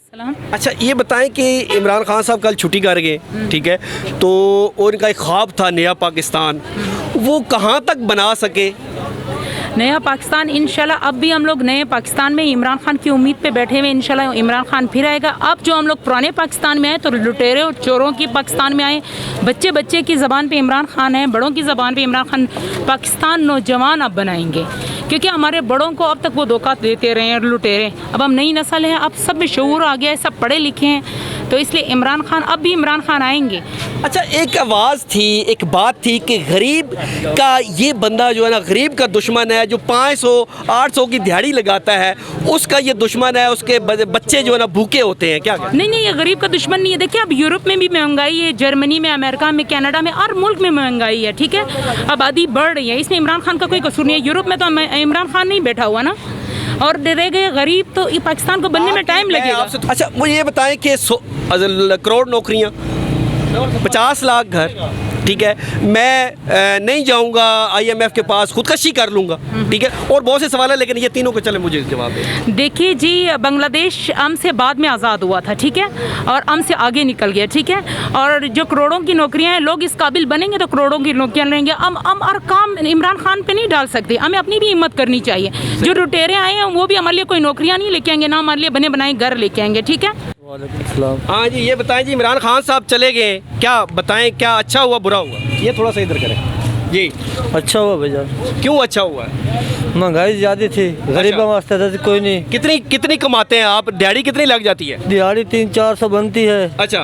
सलाम। अच्छा ये बताएं कि इमरान खान साहब कल छुट्टी कर गए, ठीक है, तो उनका एक ख्वाब था नया पाकिस्तान, वो कहाँ तक बना सके? नया पाकिस्तान इंशाल्लाह अब भी हम लोग नए पाकिस्तान में इमरान खान की उम्मीद पे बैठे हुए, इंशाल्लाह इमरान खान फिर आएगा। अब जो हम लोग पुराने पाकिस्तान में आए तो लुटेरे और चोरों की पाकिस्तान में आए, बच्चे बच्चे की ज़बान पे इमरान खान है, बड़ों की ज़बान पे इमरान खान। पाकिस्तान नौजवान अब बनाएंगे, क्योंकि हमारे बड़ों को अब तक वो धोखा देते रहे हैं लुटेरे। अब हम नई नस्ल है, अब सब में शऊर आ गया है, सब पढ़े लिखे हैं, तो इसलिए इमरान खान अब भी इमरान खान आएंगे। अच्छा एक आवाज़ थी, एक बात थी कि गरीब का ये बंदा जो है ना, गरीब का दुश्मन है, जो 500-800 की दिहाड़ी लगाता है उसका ये दुश्मन है, उसके बच्चे जो है ना भूखे होते हैं। क्या नहीं नहीं, ये गरीब का दुश्मन नहीं है। देखिए अब यूरोप में भी महंगाई है, जर्मनी में, अमेरिका में, कनाडा में, हर मुल्क में महंगाई है, ठीक है। आबादी बढ़ रही है, इसमें इमरान खान का कोई कसूर नहीं है। यूरोप में तो इमरान खान नहीं बैठा हुआ ना, और रह गए गरीब, तो ये पाकिस्तान को बनने में टाइम लगेगा। अच्छा मुझे ये बताएं कि करोड़ नौकरियाँ, 50 लाख घर, ठीक है, मैं नहीं जाऊंगा IMF के पास, खुदकशी कर लूंगा, ठीक है, और बहुत से सवाल है, लेकिन ये तीनों को चले मुझे जवाब दें। देखिए जी, बांग्लादेश अम से बाद में आज़ाद हुआ था, ठीक है, और अम से आगे निकल गया, ठीक है, और जो करोड़ों की नौकरियां हैं, लोग इस काबिल बनेंगे तो करोड़ों की नौकरियां लेंगे। हम हर काम इमरान खान पे नहीं डाल सकते, हमें अपनी भी हिम्मत करनी चाहिए। जो लुटेरे आए हैं वो भी हमारे लिए कोई नौकरियाँ नहीं लेके आएंगे, ना हमारे लिए बने बनाए घर लेके आएंगे, ठीक है। हाँ जी, ये बताएं जी, इमरान खान साहब चले गए, क्या बताएं, क्या अच्छा हुआ बुरा हुआ? ये थोड़ा सा इधर करें जी। अच्छा हुआ भैया। क्यों अच्छा हुआ है? महंगाई ज़्यादा थी, गरीबों वास्ते था कोई नहीं। कितनी कमाते हैं आप? दिहाड़ी कितनी लग जाती है? दिहाड़ी 300-400 बनती है। अच्छा,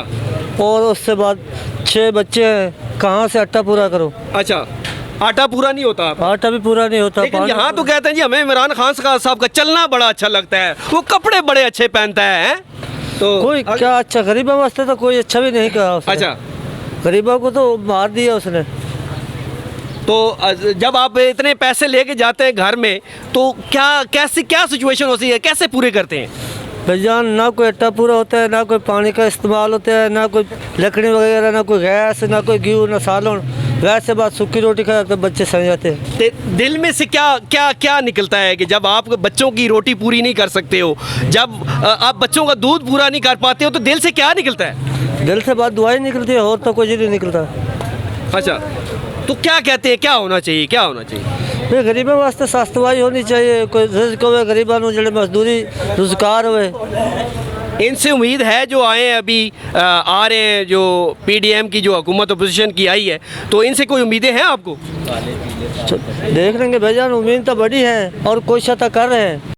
और उससे बाद 6 बच्चे हैं, कहाँ से आटा पूरा करो? अच्छा, आटा पूरा नहीं होता? आटा भी पूरा नहीं होता। लेकिन यहाँ तो कहते हैं जी हमें इमरान खान साहब का चलना बड़ा अच्छा लगता है, वो कपड़े बड़े अच्छे पहनता है, तो कोई क्या अच्छा, गरीबों वास्ते तो कोई अच्छा भी नहीं कहा उसने। अच्छा, गरीबों को तो मार दिया उसने। तो जब आप इतने पैसे लेके जाते हैं घर में, तो क्या सिचुएशन होती है, कैसे पूरे करते हैं? भैया ना कोई आटा पूरा होता है, ना कोई पानी का इस्तेमाल होता है, ना कोई लकड़ी वगैरह, ना कोई गैस, ना कोई घी, ना सालन। वैसे बात सूखी रोटी खाते तो बच्चे सड़ जाते हैं। दिल में से क्या निकलता है कि जब आप बच्चों की रोटी पूरी नहीं कर सकते हो, जब आप बच्चों का दूध पूरा नहीं कर पाते हो, तो दिल से क्या निकलता है? दिल से बात दुआई निकलती है, और तो कुछ नहीं निकलता। अच्छा, तो क्या कहते हैं, क्या होना चाहिए, क्या होना चाहिए? ये गरीबों वास्ते सस्तवाई होनी चाहिए, कोई रिस्क होवे गरीबों को, जो मजदूरी रोजगार होवे। इनसे उम्मीद है जो आए हैं अभी आ रहे हैं, जो PDM की जो हुकूमत अपोजिशन की आई है, तो इनसे कोई उम्मीदें हैं आपको? देख लेंगे भैया, उम्मीद तो बड़ी है और कोशिश तो कर रहे हैं।